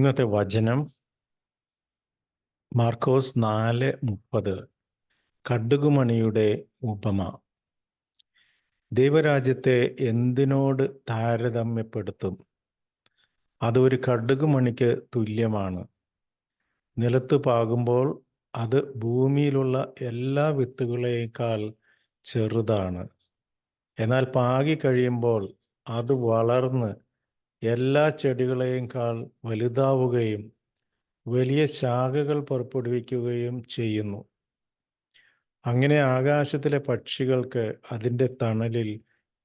ഇന്നത്തെ വചനം മാർക്കോസ് 4:30. കടുകുമണിയുടെ ഉപമ. ദൈവരാജ്യത്തെ എന്തിനോട് താരതമ്യപ്പെടുത്തും? അതൊരു കടുകുമണിക്ക് തുല്യമാണ്. നിലത്ത് പാകുമ്പോൾ അത് ഭൂമിയിലുള്ള എല്ലാ വിത്തുകളേക്കാൾ ചെറുതാണ്. എന്നാൽ പാകി കഴിയുമ്പോൾ അത് വളർന്ന് എല്ലാ ചെടികളേക്കാൾ വലുതാവുകയും വലിയ ശാഖകൾ പുറപ്പെടുവിക്കുകയും ചെയ്യുന്നു. അങ്ങനെ ആകാശത്തിലെ പക്ഷികൾക്ക് അതിൻ്റെ തണലിൽ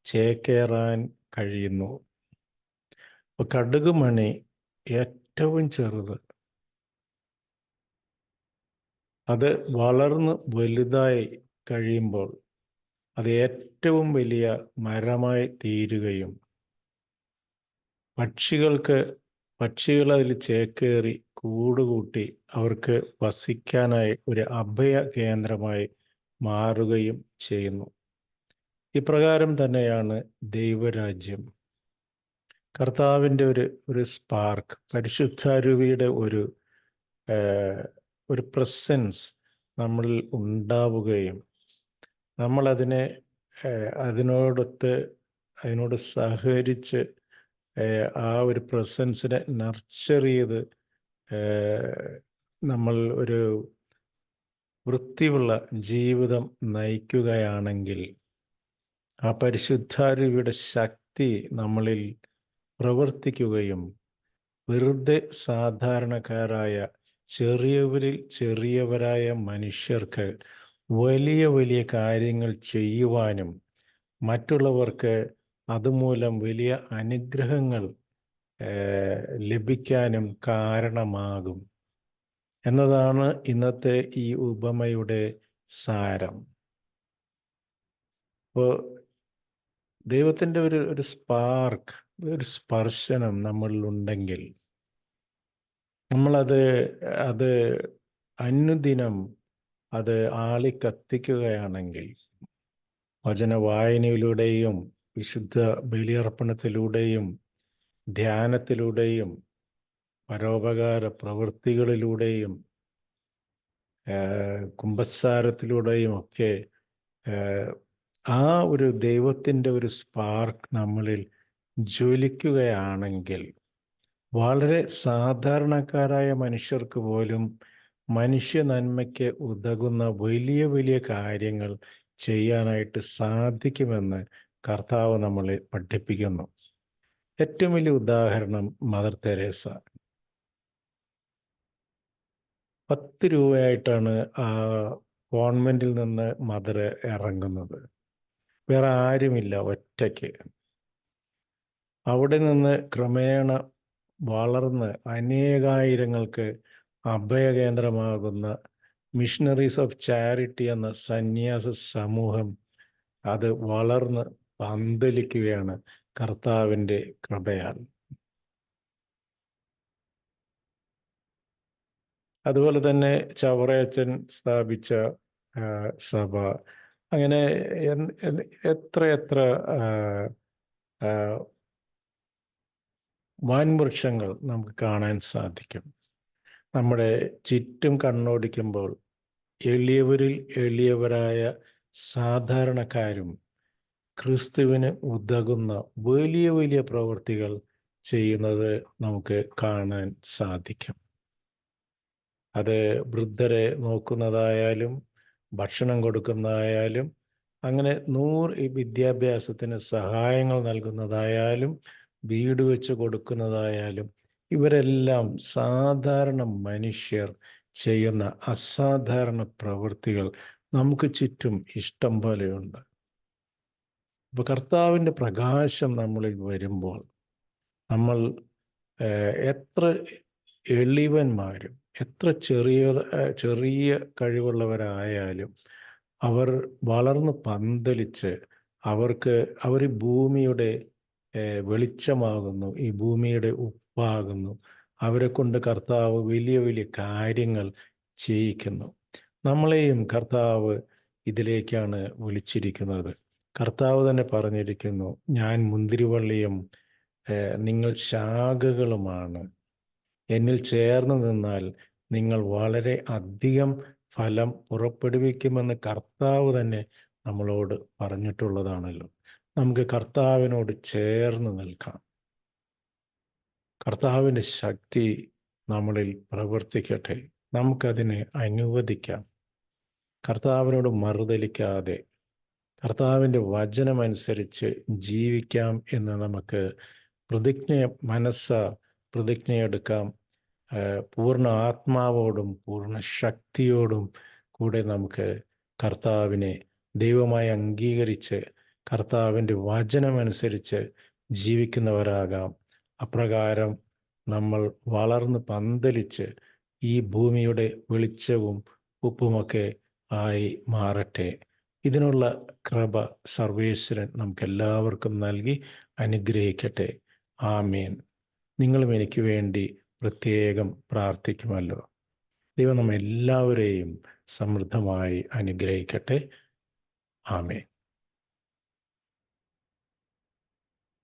ചേക്കേറാൻ കഴിയുന്നു. അപ്പോൾ കടുകുമണി ഏറ്റവും ചെറുത്, അത് വളർന്ന് വലുതായി കഴിയുമ്പോൾ അത് ഏറ്റവും വലിയ മരമായി തീരുകയും പക്ഷികൾ അതിൽ ചേക്കേറി കൂടുകൂട്ടി അവർക്ക് വസിക്കാനായി ഒരു അഭയ കേന്ദ്രമായി മാറുകയും ചെയ്യുന്നു. ഇപ്രകാരം തന്നെയാണ് ദൈവരാജ്യം. കർത്താവിൻ്റെ ഒരു സ്പാർക്ക്, പരിശുദ്ധാരൂപിയുടെ ഒരു പ്രസൻസ് നമ്മളിൽ ഉണ്ടാവുകയും നമ്മളതിനെ അതിനോട് സഹകരിച്ച് ആ ഒരു പ്രസൻസിനെ നർച്ചർ ചെയ്ത് നമ്മൾ ഒരു വൃത്തിയുള്ള ജീവിതം നയിക്കുകയാണെങ്കിൽ ആ പരിശുദ്ധാരൂപിയുടെ ശക്തി നമ്മളിൽ പ്രവർത്തിക്കുകയും വെറുതെ സാധാരണക്കാരായ ചെറിയവരിൽ ചെറിയവരായ മനുഷ്യർക്ക് വലിയ വലിയ കാര്യങ്ങൾ ചെയ്യുവാനും മറ്റുള്ളവർക്ക് അതുമൂലം വലിയ അനുഗ്രഹങ്ങൾ ലഭിക്കാനും കാരണമാകും എന്നതാണ് ഇന്നത്തെ ഈ ഉപമയുടെ സാരം. അപ്പോൾ ദൈവത്തിൻ്റെ ഒരു സ്പാർക്ക്, ഒരു സ്പർശനം നമ്മളിലുണ്ടെങ്കിൽ നമ്മളത് അനുദിനം അത് ആളിക്കത്തിക്കുകയാണെങ്കിൽ, വചന വായനയിലൂടെയും വിശുദ്ധ ബലിയർപ്പണത്തിലൂടെയും ധ്യാനത്തിലൂടെയും പരോപകാര പ്രവൃത്തികളിലൂടെയും കുമ്പസാരത്തിലൂടെയും ഒക്കെ ആ ഒരു ദൈവത്തിൻ്റെ ഒരു സ്പാർക്ക് നമ്മളിൽ ജ്വലിക്കുകയാണെങ്കിൽ വളരെ സാധാരണക്കാരായ മനുഷ്യർക്ക് പോലും മനുഷ്യ നന്മയ്ക്ക് ഉതകുന്ന വലിയ വലിയ കാര്യങ്ങൾ ചെയ്യാനായിട്ട് സാധിക്കുമെന്ന് കർത്താവ് നമ്മളെ പഠിപ്പിക്കുന്നു. ഏറ്റവും വലിയ ഉദാഹരണം മദർ തെരേസ. 10 രൂപയായിട്ടാണ് ആ കോൺവെന്റിൽ നിന്ന് മദർ ഇറങ്ങുന്നത്. വേറെ ആരുമില്ല, ഒറ്റയ്ക്ക്. അവിടെ നിന്ന് ക്രമേണ വളർന്ന് അനേകായിരങ്ങൾക്ക് അഭയകേന്ദ്രമാകുന്ന മിഷണറീസ് ഓഫ് ചാരിറ്റി എന്ന സന്യാസ സമൂഹം അത് വളർന്ന് പന്തലിക്കുകയാണ് കർത്താവിൻ്റെ കൃപയാൽ. അതുപോലെ തന്നെ ചവറയച്ചൻ സ്ഥാപിച്ച സഭ, അങ്ങനെ എത്ര വൻവൃക്ഷങ്ങൾ നമുക്ക് കാണാൻ സാധിക്കും. നമ്മുടെ ചുറ്റും കണ്ണോടിക്കുമ്പോൾ എളിയവരിൽ എളിയവരായ സാധാരണക്കാരും ക്രിസ്തുവിന് ഉതകുന്ന വലിയ വലിയ പ്രവൃത്തികൾ ചെയ്യുന്നത് നമുക്ക് കാണാൻ സാധിക്കും. അത് വൃദ്ധരെ നോക്കുന്നതായാലും ഭക്ഷണം കൊടുക്കുന്നതായാലും അങ്ങനെ വിദ്യാഭ്യാസത്തിന് സഹായങ്ങൾ നൽകുന്നതായാലും വീട് വെച്ച് കൊടുക്കുന്നതായാലും ഇവരെല്ലാം സാധാരണ മനുഷ്യർ ചെയ്യുന്ന അസാധാരണ പ്രവൃത്തികൾ നമുക്ക് ചുറ്റും ഇഷ്ടം പോലെയുണ്ട്. അപ്പോൾ കർത്താവിൻ്റെ പ്രകാശം നമ്മളിൽ വരുമ്പോൾ നമ്മൾ എത്ര എളിവന്മാരും എത്ര ചെറിയ കഴിവുള്ളവരായാലും അവർ വളർന്ന് പന്തലിച്ച് അവർ ഭൂമിയുടെ വെളിച്ചമാകുന്നു, ഈ ഭൂമിയുടെ ഉപ്പാകുന്നു. അവരെ കൊണ്ട് കർത്താവ് വലിയ വലിയ കാര്യങ്ങൾ ചെയ്യിക്കുന്നു. നമ്മളെയും കർത്താവ് ഇതിലേക്കാണ് വിളിച്ചിരിക്കുന്നത്. കർത്താവ് തന്നെ പറഞ്ഞിരിക്കുന്നു, ഞാൻ മുന്തിരിവള്ളിയും നിങ്ങൾ ശാഖകളുമാണ്. എന്നിൽ ചേർന്ന് നിന്നാൽ നിങ്ങൾ വളരെ അധികം ഫലം പുറപ്പെടുവിക്കുമെന്ന് കർത്താവ് തന്നെ നമ്മളോട് പറഞ്ഞിട്ടുള്ളതാണല്ലോ. നമുക്ക് കർത്താവിനോട് ചേർന്ന് നിൽക്കാം. കർത്താവിൻ്റെ ശക്തി നമ്മളിൽ പ്രവർത്തിക്കട്ടെ. നമുക്കതിനെ അനുവദിക്കാം. കർത്താവിനോട് മറുതലിക്കാതെ കർത്താവിൻ്റെ വചനമനുസരിച്ച് ജീവിക്കാം എന്ന് നമുക്ക് പ്രതിജ്ഞയെടുക്കാം. പൂർണ്ണ ആത്മാവോടും പൂർണ്ണ ശക്തിയോടും കൂടെ നമുക്ക് കർത്താവിനെ ദൈവമായി അംഗീകരിച്ച് കർത്താവിൻ്റെ വചനമനുസരിച്ച് ജീവിക്കുന്നവരാകാം. അപ്രകാരം നമ്മൾ വളർന്ന് പന്തലിച്ച് ഈ ഭൂമിയുടെ വെളിച്ചവും ഉപ്പുമൊക്കെ ആയി മാറട്ടെ. ഇതിനുള്ള കൃപ സർവേശ്വരൻ നമുക്കെല്ലാവർക്കും നൽകി അനുഗ്രഹിക്കട്ടെ. ആമേൻ. നിങ്ങളും എനിക്ക് വേണ്ടി പ്രത്യേകം പ്രാർത്ഥിക്കുമല്ലോ. ദൈവം നമ്മെല്ലാവരെയും സമൃദ്ധമായി അനുഗ്രഹിക്കട്ടെ. ആമേൻ.